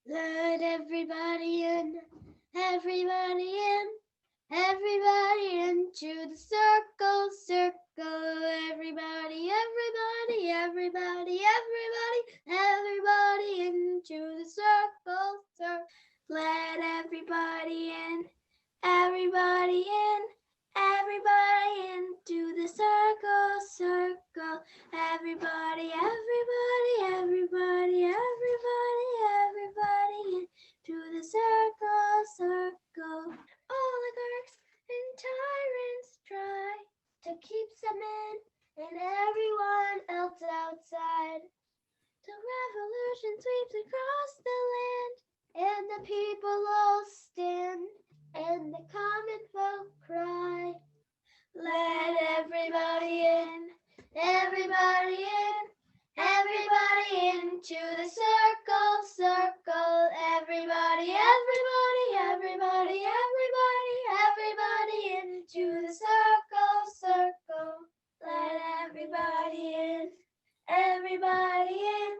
Let everybody in, everybody in, everybody into the circle, circle. Everybody, everybody, everybody, everybody, everybody into the circle, circle. Let everybody in, everybody in, everybody into the circle, circle. Everybody, everybody, everybody, everybody, everybody into the circle, circle. Oligarchs and tyrants try to keep some in and everyone else outside. Till revolution sweeps across the land and the people all stand and the common folk cry. Let everybody in, everybody in, everybody into the circle, circle. Everybody, everybody, everybody, everybody, everybody into the circle, circle. Let everybody in, everybody in,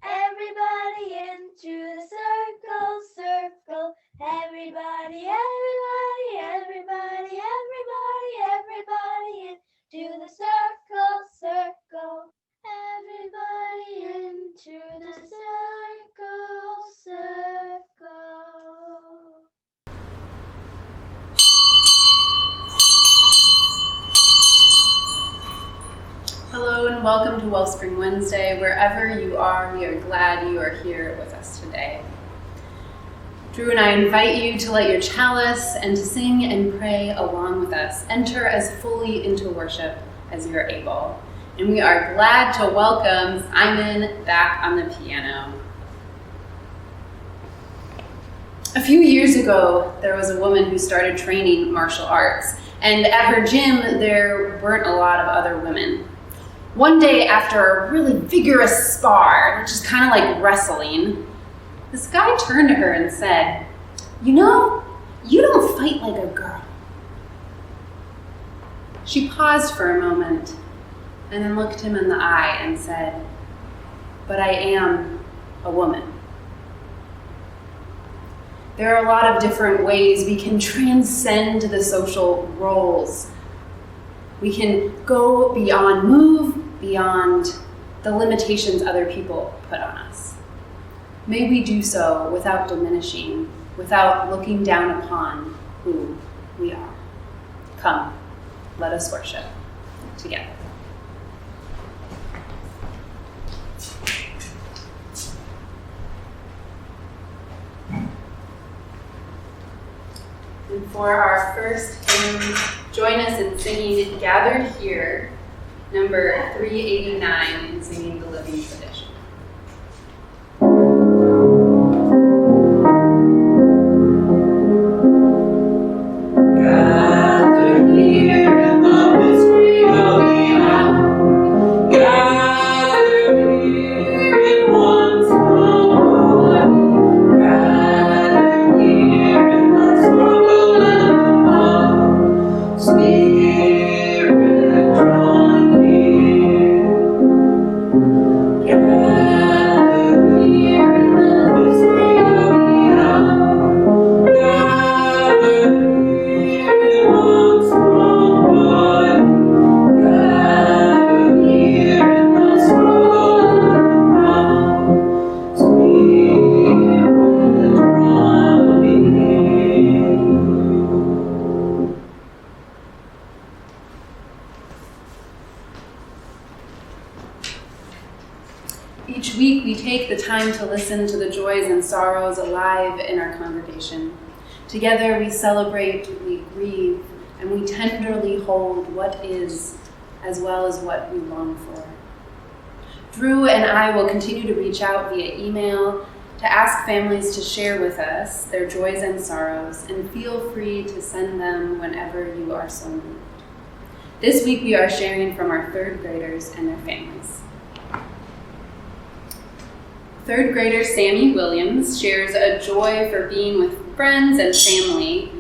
everybody into the circle, circle. Everybody, everybody, everybody, everybody, everybody into the circle, circle. Everybody into the circle, circle. Hello and welcome to Wellspring Wednesday. Wherever you are, we are glad you are here with us today. Drew and I invite you to light your chalice and to sing and pray along with us. Enter as fully into worship as you are able. And we are glad to welcome Simon back on the piano. A few years ago, there was a woman who started training martial arts, and at her gym, there weren't a lot of other women. One day, after a really vigorous spar, which is kind of like wrestling, this guy turned to her and said, "You know, you don't fight like a girl." She paused for a moment and then looked him in the eye and said, "But I am a woman." There are a lot of different ways we can transcend the social roles. We can go beyond, move beyond the limitations other people put on us. May we do so without diminishing, without looking down upon who we are. Come, let us worship together. And for our first hymn, join us in singing Gathered Here, number 389, in singing the Living Tradition. Gathered here in the mystery of the hour, gathered here in one small body, gathered here in the struggle and the power, Spirit drawn near. Gathered here in the mystery of the hour, gathered here in one small body, gathered here in the struggle and the power, Spirit drawn near. Each week we take the time to listen to the joys and sorrows alive in our congregation. Together we celebrate, we grieve, and we tenderly hold what is as well as what we long for. Drew and I will continue to reach out via email to ask families to share with us their joys and sorrows, and feel free to send them whenever you are so moved. This week we are sharing from our third graders and their families. Third grader Sammy Williams shares a joy for being with friends and family,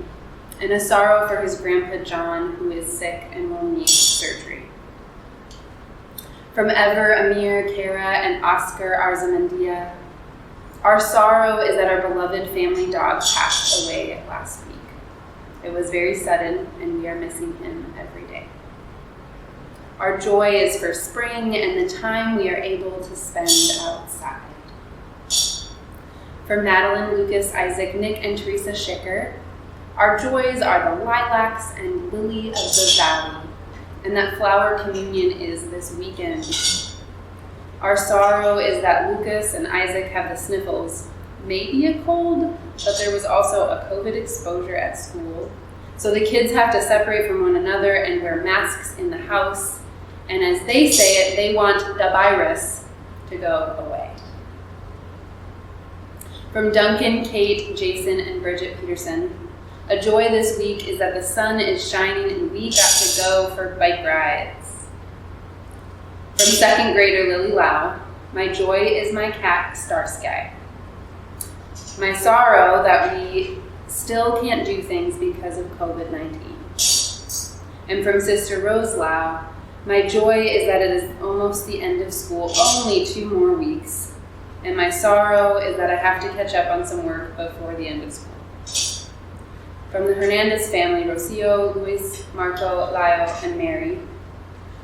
and a sorrow for his grandpa John, who is sick and will need surgery. From Ever, Amir, Kara, and Oscar Arzamendia, Our sorrow is that our beloved family dog passed away last week. It was very sudden, and we are missing him every day. Our joy is for spring and the time we are able to spend outside. For Madeline, Lucas, Isaac, Nick, and Teresa Schicker, our joys are the lilacs and lily of the valley, and that flower communion is this weekend. Our sorrow is that Lucas and Isaac have the sniffles, maybe a cold, but there was also a COVID exposure at school. So the kids have to separate from one another and wear masks in the house. And as they say it, they want the virus to go away. From Duncan, Kate, Jason, and Bridget Peterson, a joy this week is that the sun is shining and we got to go for bike rides. From second grader Lily Lau, my joy is my cat, Starsky. My sorrow that we still can't do things because of COVID-19. And from Sister Rose Lau, my joy is that it is almost the end of school, only 2 more weeks. And my sorrow is that I have to catch up on some work before the end of school. From the Hernandez family, Rocio, Luis, Marco, Lyle, and Mary,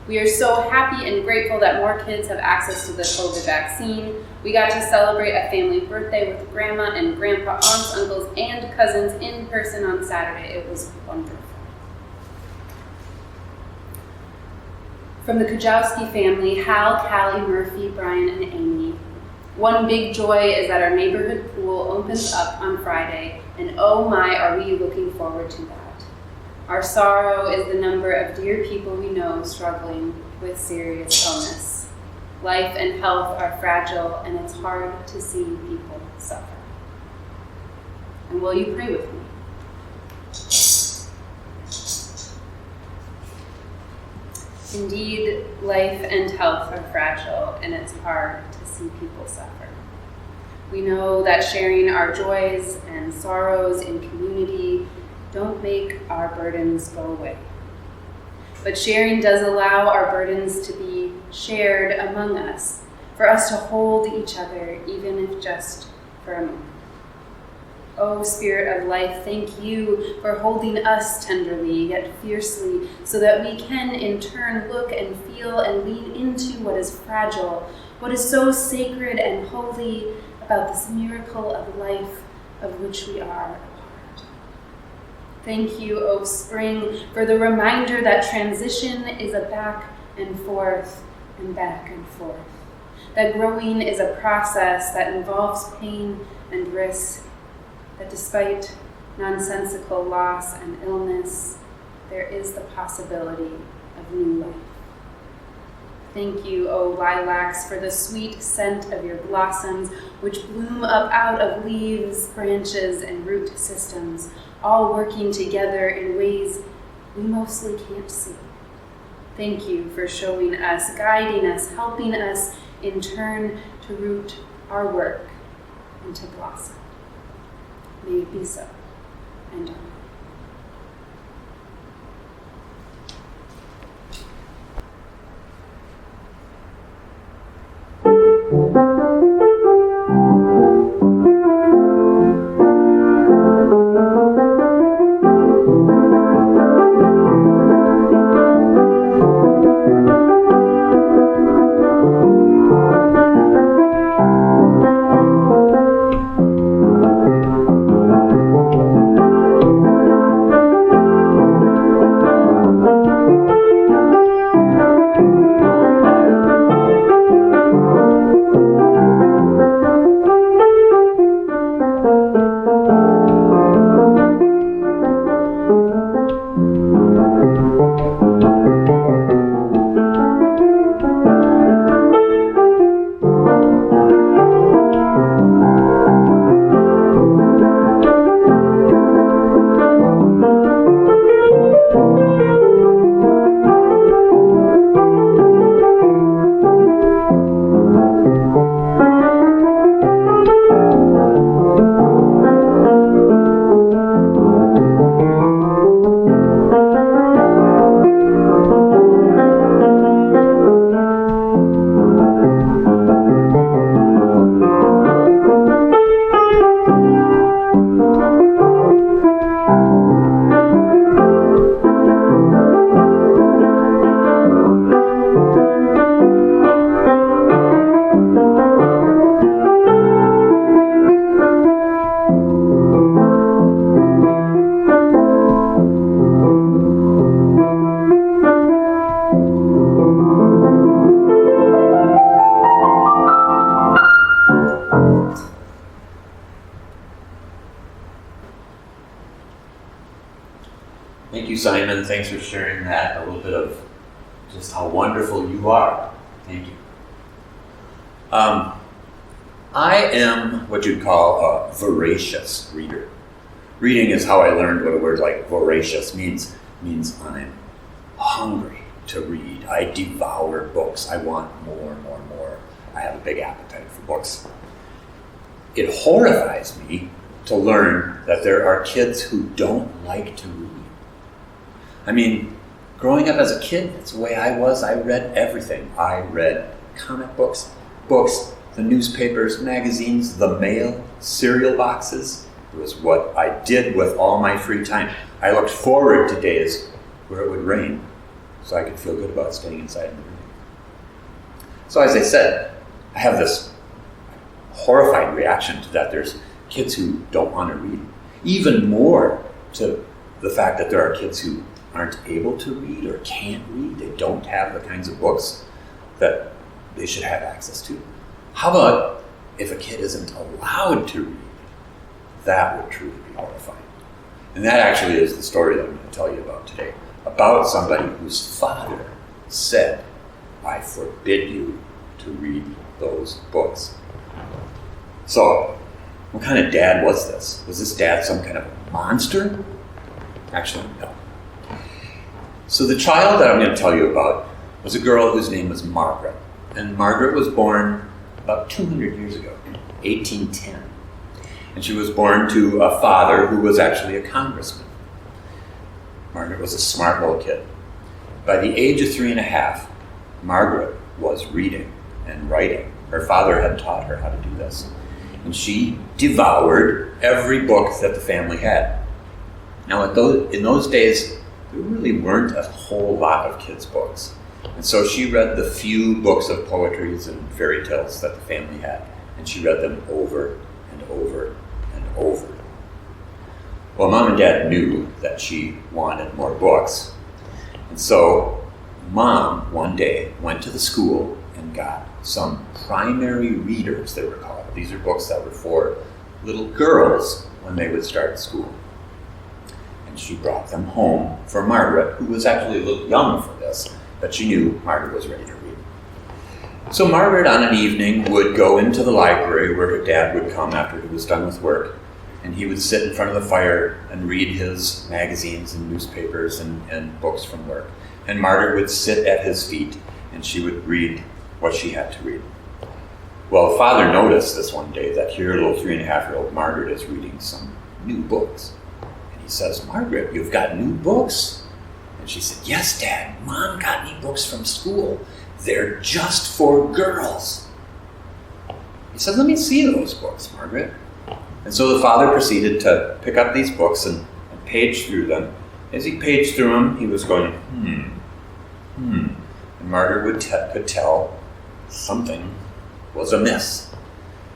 we are so happy and grateful that more kids have access to the COVID vaccine. We got to celebrate a family birthday with grandma and grandpa, aunts, uncles, and cousins in person on Saturday. It was wonderful. From the Kujawski family, Hal, Callie, Murphy, Brian, and Amy, one big joy is that our neighborhood pool opens up on Friday, and oh my, are we looking forward to that. Our sorrow is the number of dear people we know struggling with serious illness. Life and health are fragile, and it's hard to see people suffer. And will you pray with me? Indeed, life and health are fragile, and it's hard to see people suffer. We know that sharing our joys and sorrows in community don't make our burdens go away. But sharing does allow our burdens to be shared among us, for us to hold each other, even if just for a moment. Oh, Spirit of life, thank you for holding us tenderly yet fiercely, so that we can in turn look and feel and lean into what is fragile, what is so sacred and holy about this miracle of life of which we are a part. Thank you, O Spring, for the reminder that transition is a back and forth and back and forth, that growing is a process that involves pain and risk, that despite nonsensical loss and illness, there is the possibility of new life. Thank you, O lilacs, for the sweet scent of your blossoms, which bloom up out of leaves, branches, and root systems, all working together in ways we mostly can't see. Thank you for showing us, guiding us, helping us in turn to root our work and to blossom. May it be so, and amen. thanks for sharing that, a little bit of just how wonderful you are. Thank you. I am what you'd call a voracious reader. Reading is how I learned what a word like voracious means. It means I'm hungry to read. I devour books. I want more and more and more. I have a big appetite for books. It horrifies me to learn that there are kids who don't like to read. I mean, growing up as a kid, that's the way I was. I read everything. I read comic books, the newspapers, magazines, the mail, cereal boxes. It was what I did with all my free time. I looked forward to days where it would rain so I could feel good about staying inside in the rain. So as I said, I have this horrified reaction to that. There's kids who don't want to read. Even more to the fact that there are kids who aren't able to read or can't read. They don't have the kinds of books that they should have access to. How about if a kid isn't allowed to read? That would truly be horrifying. And that actually is the story that I'm going to tell you about today. About somebody whose father said, I forbid you to read those books. So, what kind of dad was this? Was this dad some kind of monster? Actually, no. So the child that I'm going to tell you about was a girl whose name was Margaret. And Margaret was born about 200 years ago, in 1810. And she was born to a father who was actually a congressman. Margaret was a smart little kid. By the age of 3.5, Margaret was reading and writing. Her father had taught her how to do this. And she devoured every book that the family had. Now, in those days, there really weren't a whole lot of kids' books. And so she read the few books of poetries and fairy tales that the family had. And she read them over and over and over. Well, Mom and Dad knew that she wanted more books. And so Mom, one day, went to the school and got some primary readers, they were called. These are books that were for little girls when they would start school. And she brought them home for Margaret, who was actually a little young for this, but she knew Margaret was ready to read. So Margaret, on an evening, would go into the library where her dad would come after he was done with work, and he would sit in front of the fire and read his magazines and newspapers and books from work. And Margaret would sit at his feet, and she would read what she had to read. Well, Father noticed this one day that here little 3.5-year-old Margaret is reading some new books. And he says, Margaret, you've got new books? And she said, yes, Dad, Mom got me books from school. They're just for girls. He said, let me see those books, Margaret. And so the father proceeded to pick up these books and page through them. As he paged through them, he was going, And Margaret could tell something was amiss.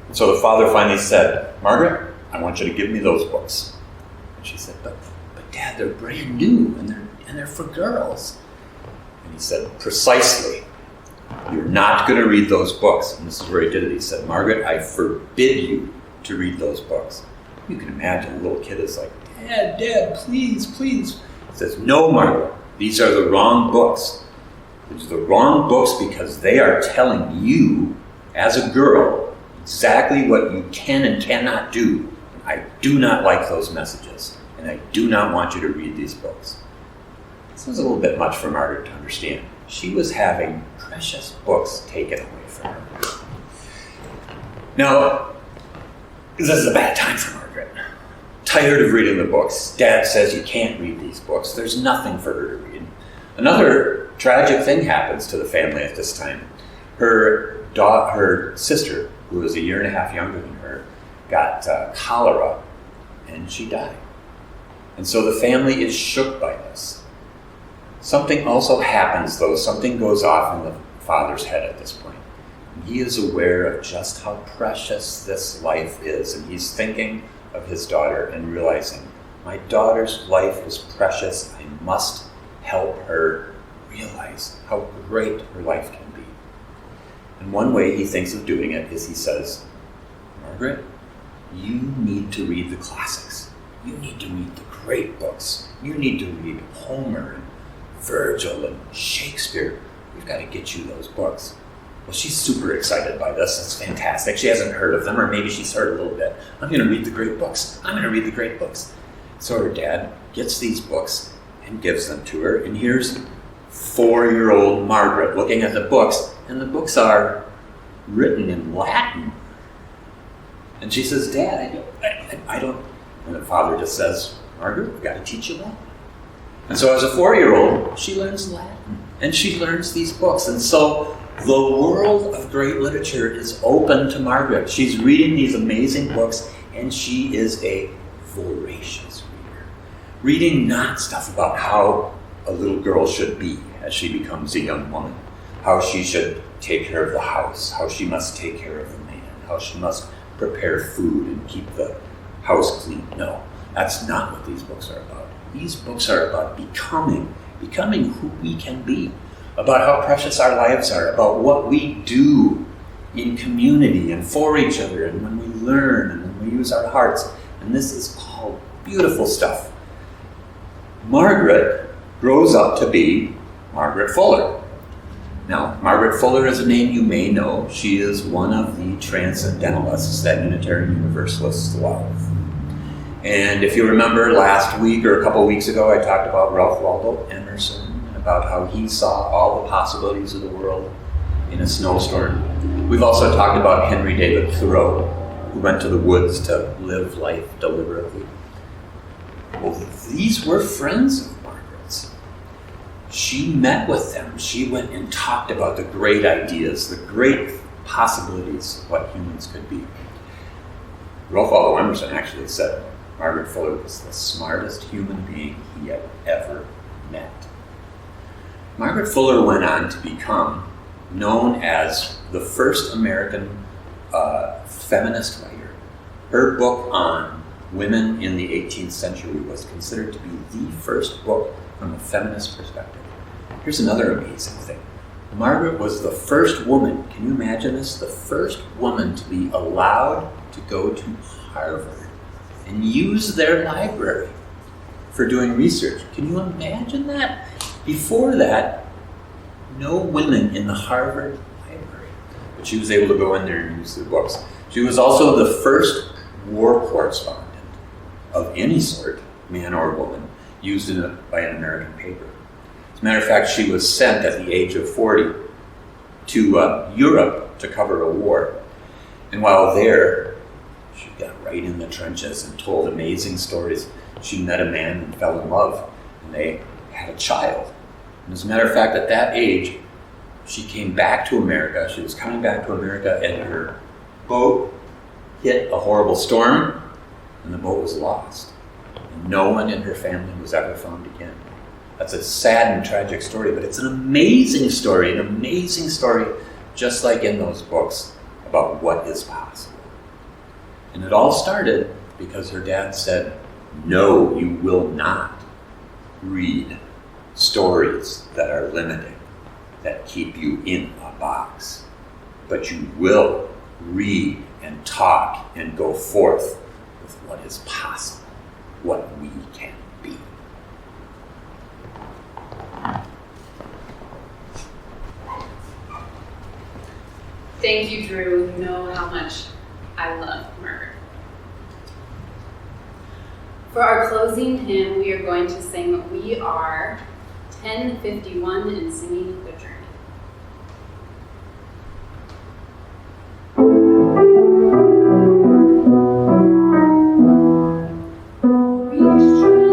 And so the father finally said, Margaret, I want you to give me those books. And she said, but Dad, they're brand new and they're for girls. And he said, precisely. You're not going to read those books. And this is where he did it. He said, Margaret, I forbid you to read those books. You can imagine a little kid is like, Dad, please. He says, no, Margaret, these are the wrong books. These are the wrong books because they are telling you, as a girl, exactly what you can and cannot do. And I do not like those messages, and I do not want you to read these books. This was a little bit much for Margaret to understand. She was having precious books taken away from her. Now, this is a bad time for Margaret. Tired of reading the books. Dad says you can't read these books. There's nothing for her to read. Another tragic thing happens to the family at this time. Her sister, who was 1.5 years younger than her, got cholera, and she died. And so the family is shook by this. Something also happens, though. Something goes off in the father's head at this point. And he is aware of just how precious this life is, and he's thinking of his daughter and realizing, my daughter's life is precious. I must help her realize how great her life can be. And one way he thinks of doing it is he says, Margaret, you need to read the classics. You need to read the great books. You need to read Hommeyer and Virgil and Shakespeare. We've got to get you those books. Well, she's super excited by this. It's fantastic. She hasn't heard of them, or maybe she's heard a little bit. I'm going to read the great books. I'm going to read the great books. So her dad gets these books and gives them to her. And here's 4-year-old Margaret looking at the books. And the books are written in Latin. And she says, Dad, I don't. And the father just says, Margaret, we've got to teach you Latin. And so as a 4-year-old, she learns Latin. And she learns these books. And so the world of great literature is open to Margaret. She's reading these amazing books, and she is a voracious reader. Reading not stuff about how a little girl should be as she becomes a young woman, how she should take care of the house, how she must take care of the man, how she must prepare food and keep the house clean. No, that's not what these books are about. These books are about becoming who we can be, about how precious our lives are, about what we do in community and for each other, and when we learn and when we use our hearts. And this is all beautiful stuff. Margaret grows up to be Margaret Fuller. Now, Margaret Fuller is a name you may know. She is one of the transcendentalists that Unitarian Universalists love. And if you remember last week or a couple weeks ago, I talked about Ralph Waldo Emerson, about how he saw all the possibilities of the world in a snowstorm. We've also talked about Henry David Thoreau, who went to the woods to live life deliberately. Well, these were friends of Margaret's. She met with them. She went and talked about the great ideas, the great possibilities of what humans could be. Ralph Waldo Emerson actually said Margaret Fuller was the smartest human being he had ever met. Margaret Fuller went on to become known as the first American feminist writer. Her book on women in the 18th century was considered to be the first book from a feminist perspective. Here's another amazing thing. Margaret was the first woman, can you imagine this? The first woman to be allowed to go to Harvard and use their library for doing research. Can you imagine that? Before that, no women in the Harvard library, but she was able to go in there and use the books. She was also the first war correspondent of any sort, man or woman, used by an American paper. As a matter of fact, she was sent at the age of 40 to Europe to cover a war. And while there, she got right in the trenches and told amazing stories. She met a man and fell in love, and they had a child. And as a matter of fact, at that age, she came back to America. She was coming back to America, and her boat hit a horrible storm, and the boat was lost. And no one in her family was ever found again. That's a sad and tragic story, but it's an amazing story, just like in those books about what is possible. And it all started because her dad said, no, you will not read stories that are limiting, that keep you in a box. But you will read and talk and go forth with what is possible, what we can be. Thank you, Drew. You know how much I love Margaret. For our closing hymn, we are going to sing We Are 1051 and singing The Journey. We are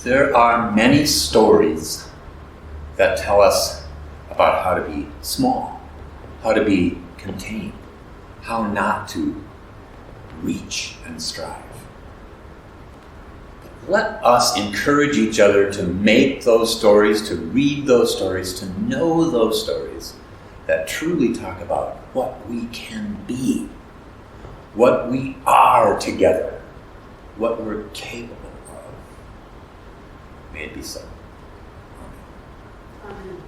There are many stories that tell us about how to be small, how to be contained, how not to reach and strive. But let us encourage each other to make those stories, to read those stories, to know those stories that truly talk about what we can be, what we are together, what we're capable of. May it be so. Amen. Amen.